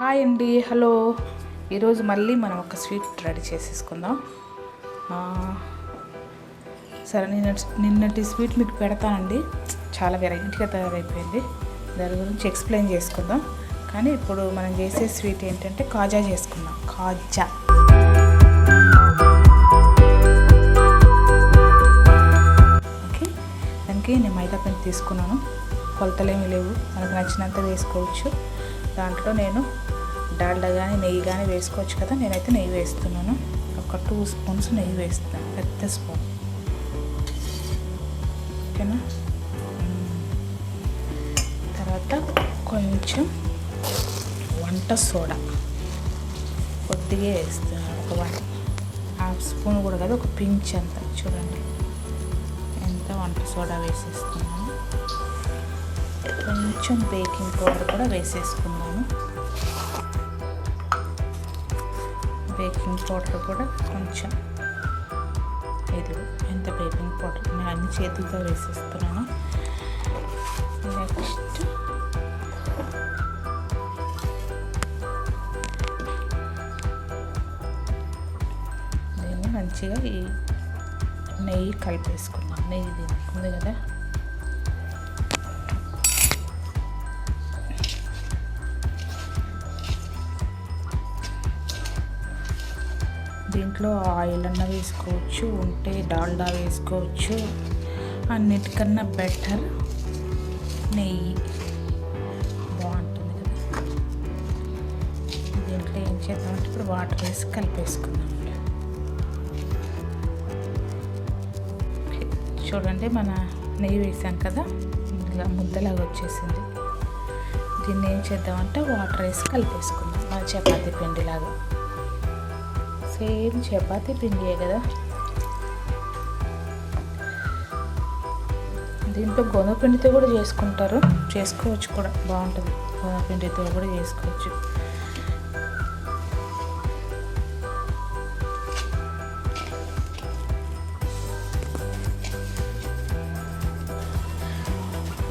Hi అండి, hello. ఈరోజు మళ్ళీ మనం ఒక స్వీట్ రెడీ చేసేసుకుందాం. సరే, నిన్నటి స్వీట్ మీకు పెడతానండి. చాలా వెరైటీగా తయారైపోయింది. దాని గురించి ఎక్స్ప్లెయిన్ చేసుకుందాం. కానీ ఇప్పుడు మనం చేసే స్వీట్ ఏంటంటే కాజా చేసుకుందాం. కాజా ఓకే. దానికి నేను మైదా పిండి తీసుకున్నాను. కొలతలేమీ లేవు, మనకు నచ్చినంత వేసుకోవచ్చు. దాంట్లో నేను డాల్డా కానీ నెయ్యి కానీ వేసుకోవచ్చు కదా. నేనైతే నెయ్యి వేస్తున్నాను. ఒక 2 స్పూన్స్ నెయ్యి వేస్తున్నాను, పెద్ద స్పూన్. ఓకేనా. తర్వాత కొంచెం వంట సోడా కొద్దిగా వేస్తున్నాను. ఒక 1/2 స్పూన్ కూడా కదా, ఒక పించ్ అంత. చూడండి ఎంత వంట సోడా వేసేస్తున్నాను. కొంచెం బేకింగ్ పౌడర్ కూడా వేసేసుకున్నాను. బేకింగ్ పౌడర్ కూడా కొంచెం, ఇది ఎంత బేకింగ్ పౌడర్ నేను అన్ని చేతులతో వేసేస్తున్నాను. నెక్స్ట్ దీన్ని మంచిగా ఈ నెయ్యి కలిపేసుకున్నాను. నెయ్యి దీనికి ఉంది కదా. దీంట్లో ఆయిల్ అన్న వేసుకోవచ్చు, ఉంటే డాల్డా వేసుకోవచ్చు. అన్నిటికన్నా బెటర్ నెయ్యి బాగుంటుంది కదా. దీంట్లో ఏం చేద్దామంటే ఇప్పుడు వాటర్ వేసి కలిపేసుకుందాం. చూడండి, మన నెయ్యి వేసాం కదా, ఇలా ముద్దలాగా వచ్చేసింది. దీన్ని ఏం చేద్దామంటే వాటర్ వేసి కలిపేసుకుందాం. మన చపాతీ పిండిలాగా. సేమ్ చపాతీ పిండియే కదా. దీంట్లో గోధుమ పిండితో కూడా చేసుకోవచ్చు కూడా, బాగుంటుంది. గోధుమ పిండితో కూడా చేసుకోవచ్చు.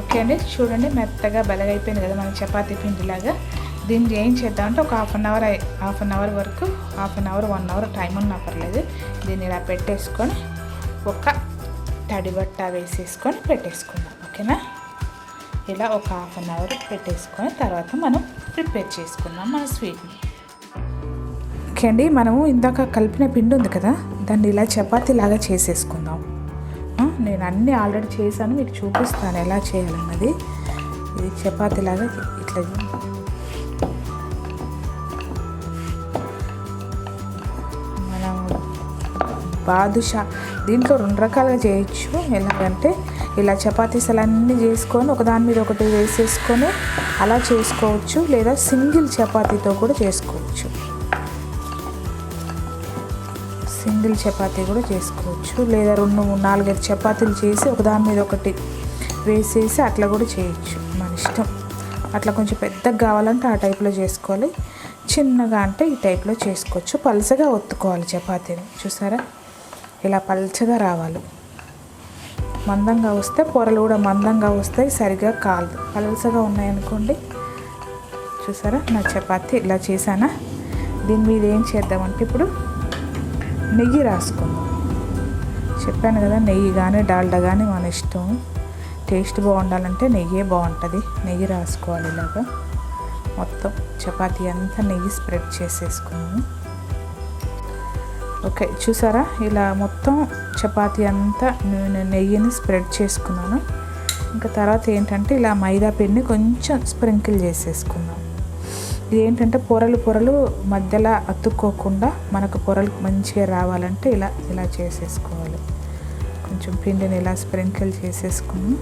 ఓకే అండి, చూడండి మెత్తగా బలగైపోయింది కదా మన చపాతీ పిండిలాగా. దీన్ని ఏం చేద్దామంటే ఒక హాఫ్ అన్ అవర్ వరకు, 1 అవర్ టైం ఉన్నా పర్లేదు. దీన్ని ఇలా పెట్టేసుకొని ఒక తడి బట్ట వేసేసుకొని పెట్టేసుకుందాం. ఓకేనా. ఇలా ఒక హాఫ్ అన్ అవర్ పెట్టేసుకొని తర్వాత మనం ప్రిపేర్ చేసుకుందాం మన స్వీట్ని. ఓకే అండి, మనము ఇందాక కలిపిన పిండి ఉంది కదా, దాన్ని ఇలా చపాతీ లాగా చేసేసుకుందాం. నేను అన్నీ ఆల్రెడీ చేశాను, మీకు చూపిస్తాను ఎలా చేయాలన్నది. ఇది చపాతీ లాగా ఇట్లా బాదుషా. దీంట్లో 2 రకాలుగా చేయొచ్చు. ఎలాగంటే ఇలా చపాతీసలన్నీ చేసుకొని ఒకదాని మీద ఒకటి వేసేసుకొని అలా చేసుకోవచ్చు, లేదా సింగిల్ చపాతీతో కూడా చేసుకోవచ్చు. లేదా 2-4-5 చపాతీలు చేసి ఒకదాని మీద ఒకటి వేసేసి అట్లా కూడా చేయొచ్చు, మన ఇష్టం. అట్లా కొంచెం పెద్దగా కావాలంటే ఆ టైప్లో చేసుకోవాలి, చిన్నగా అంటే ఈ టైప్లో చేసుకోవచ్చు. పలుచగా ఒత్తుకోవాలి చపాతీని. చూసారా, ఇలా పల్చగా రావాలి. మందంగా వస్తే పొరలు కూడా మందంగా వస్తాయి, సరిగా కాలదు. పలుచగా ఉన్నాయనుకోండి. చూసారా, నా చపాతీ ఇలా చేశానా. దీని మీద ఏం చేద్దామంటే ఇప్పుడు నెయ్యి రాసుకుందాం. చెప్పాను కదా, నెయ్యి కానీ డాల్డా కానీ మన ఇష్టం. టేస్ట్ బాగుండాలంటే నెయ్యే బాగుంటుంది. నెయ్యి రాసుకోవాలి. ఇలాగా మొత్తం చపాతీ అంతా నెయ్యి స్ప్రెడ్ చేసేసుకున్నాము. ఓకే, చూసారా, ఇలా మొత్తం చపాతీ అంతా నేను నెయ్యిని స్ప్రెడ్ చేసుకున్నాను. ఇంకా తర్వాత ఏంటంటే ఇలా మైదా పిండిని కొంచెం స్ప్రింకిల్ చేసేసుకుందాం. ఇది ఏంటంటే పొరలు మధ్యలో అతుక్కోకుండా మనకు పొరలు మంచిగా రావాలంటే ఇలా చేసేసుకోవాలి. కొంచెం పిండిని ఇలా స్ప్రింకిల్ చేసేసుకున్నాం.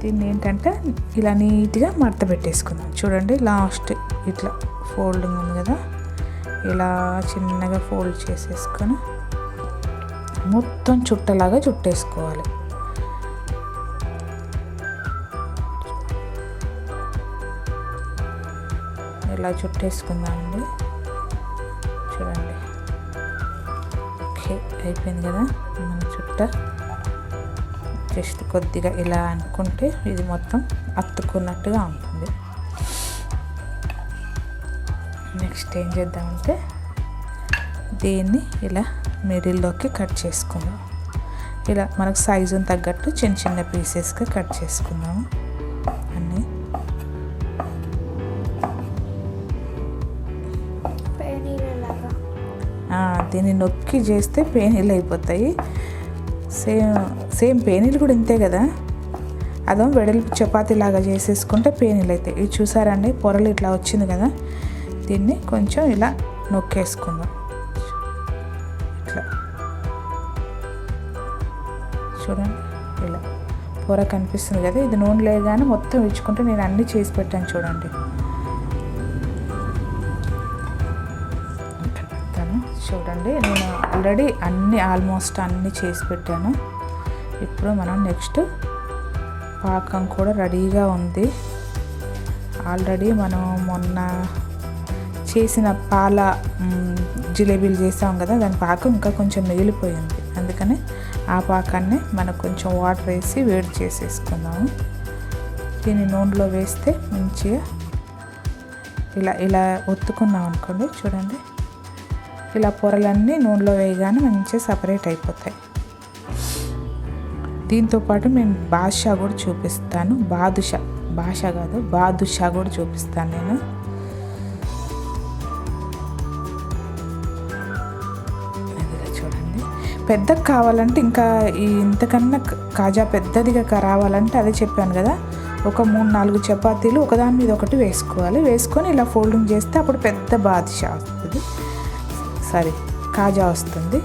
దీన్ని ఏంటంటే ఇలా నీట్గా మడత పెట్టేసుకుందాం. చూడండి, లాస్ట్ ఇట్లా ఫోల్డింగ్ ఉంది కదా, ఇలా చిన్నగా ఫోల్డ్ చేసేసుకొని మొత్తం చుట్టలాగా చుట్టేసుకోవాలి. ఇలా చుట్టేసుకుందామండి. చూడండి, ఓకే అయిపోయింది కదా మన చుట్ట. జస్ట్ కొద్దిగా ఇలా అనుకుంటే ఇది మొత్తం అత్తుకున్నట్టుగా ఉంటుంది. నెక్స్ట్ ఏం చేద్దామంటే దీన్ని ఇలా మిడిల్లోకి కట్ చేసుకుందాం. ఇలా మనకు సైజుని తగ్గట్టు చిన్న చిన్న పీసెస్గా కట్ చేసుకుందాము అన్నీ. దీన్ని నొక్కి చేస్తే పేనీళ్ళు అయిపోతాయి. సేమ్ పేనీలు కూడా ఇంతే కదా, అదో వెడల్పు చపాతీ లాగా చేసేసుకుంటే పేనీలు అవుతాయి. ఇది చూసారండి, పొరలు ఇట్లా వచ్చింది కదా, దీన్ని కొంచెం ఇలా నొక్కేసుకుందాం. ఇట్లా చూడండి, ఇలా పొర కనిపిస్తుంది కదా, ఇది నూనె లేగానే మొత్తం ఇచ్చుకుంటే నేను అన్నీ చేసి పెట్టాను చూడండి. చూడండి, నేను ఆల్రెడీ ఆల్మోస్ట్ అన్నీ చేసి పెట్టాను. ఇప్పుడు మనం నెక్స్ట్ పాకం కూడా రెడీగా ఉంది. ఆల్రెడీ మనం మొన్న చేసిన పాల జిలేబీలు చేసాం కదా, దాని పాకం ఇంకా కొంచెం మిగిలిపోయింది. అందుకని ఆ పాకాన్ని మనం కొంచెం వాటర్ వేసి వేడి చేసేసుకుందాము. దీన్ని నూనెలో వేస్తే మంచిగా ఇలా ఇలా ఒత్తుకున్నాం అనుకోండి, చూడండి ఇలా పొరలన్నీ నూనెలో వేయగానే మంచిగా సపరేట్ అయిపోతాయి. దీంతోపాటు నేను బాదుషా కూడా చూపిస్తాను. బాదుషా కాదు, బాదుషా కూడా చూపిస్తాను నేను. అదిగా చూడండి, పెద్దగా కావాలంటే ఇంకా ఇంతకన్నా కాజా పెద్దదిగా రావాలంటే అదే చెప్పాను కదా, ఒక 3-4 చపాతీలు ఒకదాని మీద ఒకటి వేసుకోవాలి. వేసుకొని ఇలా ఫోల్డింగ్ చేస్తే అప్పుడు పెద్ద బాదుషా వస్తుంది, కాజా వస్తుంది.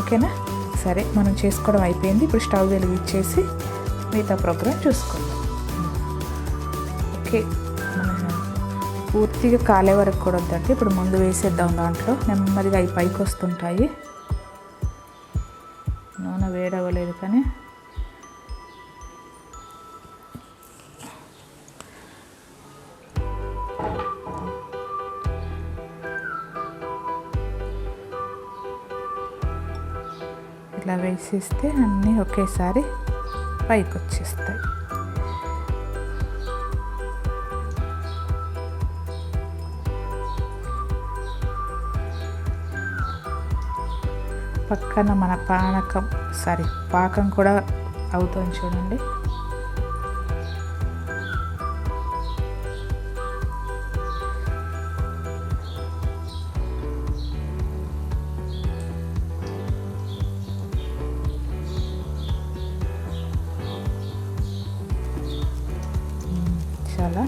ఓకేనా? సరే, మనం చేసుకోవడం అయిపోయింది. ఇప్పుడు స్టవ్ వెలిగించేసి మిగతా ప్రోగ్రాం చూసుకుందాం. ఓకే, పూర్తిగా కాలే వరకు కూడా వద్దంటే ఇప్పుడు ముందు వేసేద్దాం. దాంట్లో నెమ్మదిగా అవి పైకి వస్తుంటాయి. నూనె వేడవ్వలేదు కానీ ఇట్లా వేసేస్తే అన్నీ ఒకేసారి పైకి వచ్చేస్తాయి. పక్కన మన పాకం కూడా అవుతుంది చూడండి. చాలా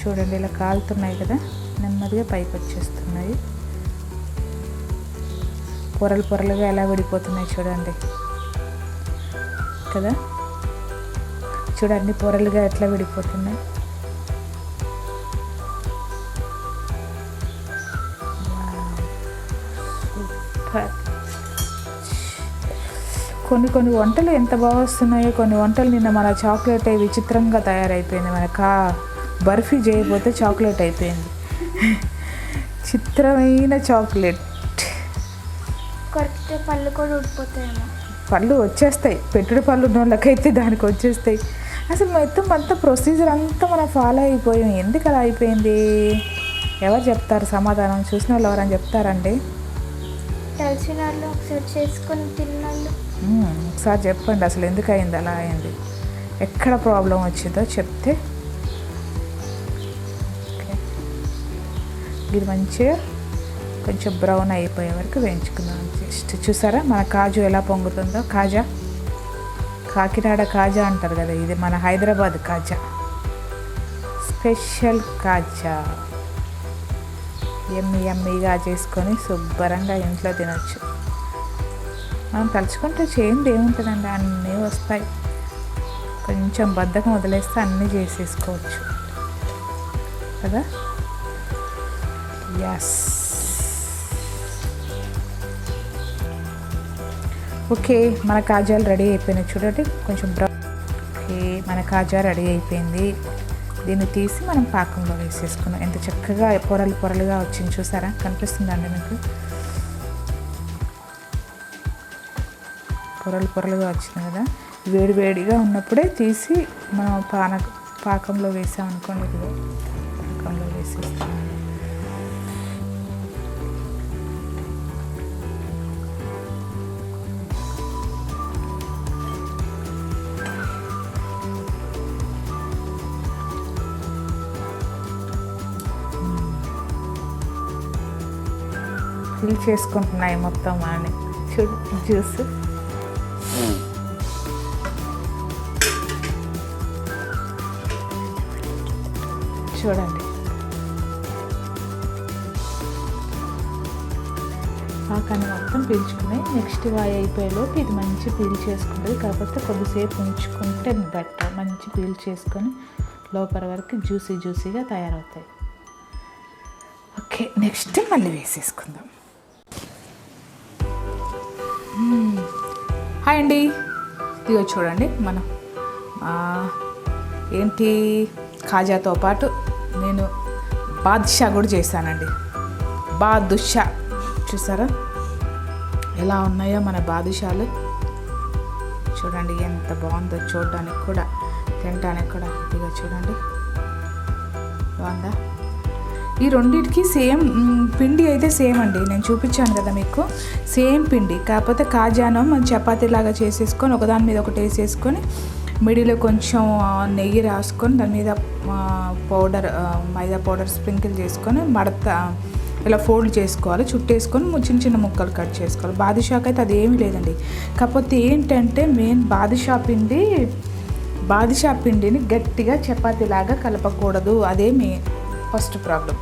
చూడండి, ఇలా కాలుతున్నాయి కదా, నెమ్మదిగా పైకి వచ్చేస్తున్నాయి. పొరలుగా ఎలా విడిపోతున్నాయి చూడండి కదా, చూడండి పొరలుగా ఎట్లా విడిపోతున్నాయి. సూపర్. కొన్ని వంటలు ఎంత బాగా వస్తున్నాయో, కొన్ని వంటలు నిన్న మన చాక్లెట్ విచిత్రంగా తయారైపోయింది. మన బర్ఫీ చేయకపోతే చాక్లెట్ అయిపోయింది. చిత్రమైన చాక్లెట్. పళ్ళు కూడా ఊడిపోతాయేమో. పళ్ళు వచ్చేస్తాయి, పెట్టుడు పళ్ళు ఉన్న వాళ్ళకైతే దానికి వచ్చేస్తాయి. అసలు మొత్తం ప్రొసీజర్ అంతా మనం ఫాలో అయిపోయాం. ఎందుకు అలా అయిపోయింది? ఎవరు చెప్తారు సమాధానం? చూసిన వాళ్ళు ఎవరని చెప్తారండి? తెలిసిన వాళ్ళు, ఒకసారి చేసుకొని తిన్నాళ్ళు. ఒకసారి చెప్పండి అసలు ఎందుకు అయింది, అలా అయింది, ఎక్కడ ప్రాబ్లం వచ్చిందో చెప్తే. ఇది మంచిగా కొంచెం బ్రౌన్ అయిపోయే వరకు వేయించుకుందాం. జస్ట్ చూసారా మన కాజు ఎలా పొంగుతుందో. కాకినాడ కాజా అంటారు కదా, ఇది మన హైదరాబాద్ కాజా, స్పెషల్ కాజా. ఎమ్మీగా చేసుకొని శుభ్రంగా ఇంట్లో తినొచ్చు. మనం తలుచుకుంటే చేయండి, ఏముంటుందండి, అన్నీ వస్తాయి. కొంచెం బద్ధకం వదిలేస్తే అన్నీ చేసేసుకోవచ్చు కదా. ఎస్, ఓకే, మన కాజాలు రెడీ అయిపోయినాయి చూడండి. కొంచెం ఓకే, మన కాజా రెడీ అయిపోయింది. దీన్ని తీసి మనం పాకంలో వేసేసుకున్నాం. ఎంత చక్కగా పొరలుగా వచ్చింది చూసారా, కనిపిస్తుందండి మీకు. పొరలు పొరలుగా వచ్చింది కదా, వేడి వేడిగా ఉన్నప్పుడే తీసి మనం పాకంలో వేసామనుకోండి, ఇది పాకంలో వేసేస్తాం. ఫిల్ చేసుకుంటున్నాయి మొత్తం అని జ్యూస్. చూడండి పాకాన్ని మొత్తం పీల్చుకున్నాయి. నెక్స్ట్ అయిపోయేలోపు ఇది మంచి పీల్ చేసుకుంటుంది, కాకపోతే కొద్దిసేపు ఉంచుకుంటే బెటర్. మంచి పీల్ చేసుకొని లోపల వరకు జ్యూసీగా తయారవుతాయి. ఓకే, నెక్స్ట్ మళ్ళీ వేసేసుకుందాం. హాయ్ అండి, ఇదిగో చూడండి, మనం ఏంటి కాజాతో పాటు నేను బాదుషా కూడా చేశానండి. బాదుషా చూసారా ఎలా ఉన్నాయో మన బాదుషాలు. చూడండి ఎంత బాగుందో, చూడడానికి కూడా తినడానికి కూడా. ఇదిగో చూడండి బాగుందా. ఈ రెండింటికి సేమ్ పిండి అయితే సేమ్ అండి, నేను చూపించాను కదా మీకు, సేమ్ పిండి. కాకపోతే కాజాను మనం చపాతీలాగా చేసేసుకొని ఒకదాని మీద ఒకటి వేసేసుకొని మిడిలో కొంచెం నెయ్యి రాసుకొని దాని మీద మైదా పౌడర్ స్ప్రింకిల్ చేసుకొని మడత ఇలా ఫోల్డ్ చేసుకోవాలి, చుట్టేసుకొని చిన్న చిన్న ముక్కలు కట్ చేసుకోవాలి. బాదుషాకి అయితే అది ఏమీ లేదండి. కాకపోతే ఏంటంటే మెయిన్ బాదుషా పిండిని గట్టిగా చపాతీలాగా కలపకూడదు, అదే మెయిన్ ఫస్ట్ ప్రాబ్లం.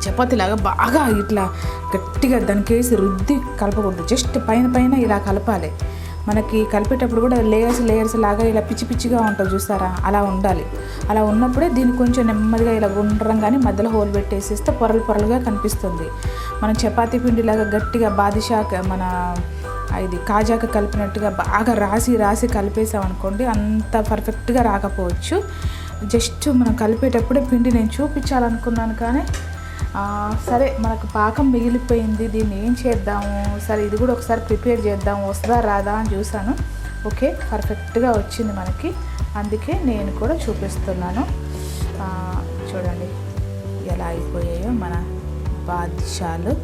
చపాతీలాగా బాగా ఇట్లా గట్టిగా దానికి వేసి రుద్ది కలపకూడదు, జస్ట్ పైన ఇలా కలపాలి. మనకి కలిపేటప్పుడు కూడా లేయర్స్ లాగా ఇలా పిచ్చిగా ఉంటుంది చూస్తారా, అలా ఉండాలి. అలా ఉన్నప్పుడే దీన్ని కొంచెం నెమ్మదిగా ఇలా గుండ్రంగానే మధ్యలో హోల్ పెట్టేసేస్తే పొరలుగా కనిపిస్తుంది. మనం చపాతీ పిండిలాగా గట్టిగా ఇది కాజాక కలిపినట్టుగా బాగా రాసి కలిపేసామనుకోండి, అంత పర్ఫెక్ట్గా రాకపోవచ్చు. జస్ట్ మనం కలిపేటప్పుడే పిండి నేను చూపించాలనుకున్నాను, కానీ సరే మనకు పాకం మిగిలిపోయింది, దీన్ని ఏం చేద్దాము, సరే ఇది కూడా ఒకసారి ప్రిపేర్ చేద్దాము, వస్తుందా రాదా అని చూసాను. ఓకే, పర్ఫెక్ట్గా వచ్చింది మనకి, అందుకే నేను కూడా చూపిస్తున్నాను. చూడండి ఎలా అయిపోయాయో మన బాదుషాలు.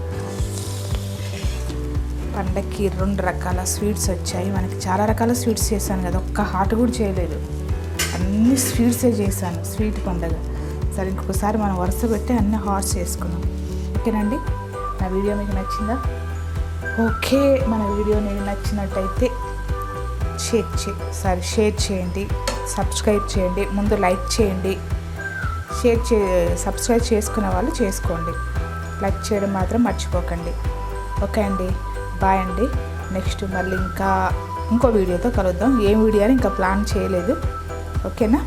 పండక్కి 2 రకాల స్వీట్స్ వచ్చాయి మనకి. చాలా రకాల స్వీట్స్ చేశాను కదా, ఒక్క హాట్ కూడా చేయలేదు, అన్ని స్వీట్సే చేశాను స్వీట్ పండగ. సరే ఇంకొకసారి మనం వరుస పెట్టి అన్ని హాట్స్ చేసుకున్నాం. ఓకేనండి, నా వీడియో మీకు నచ్చిందా? ఓకే, మన వీడియో మీకు నచ్చినట్టయితే షేర్ చేయండి, సబ్స్క్రైబ్ చేయండి. ముందు లైక్ చేయండి, సబ్స్క్రైబ్ చేసుకునే వాళ్ళు చేసుకోండి, లైక్ చేయడం మాత్రం మర్చిపోకండి. ఓకే అండి, బాయ్ అండి. నెక్స్ట్ మళ్ళీ ఇంకో వీడియోతో కలుద్దాం. ఏం వీడియో అని ఇంకా ప్లాన్ చేయలేదు. ఓకేనా?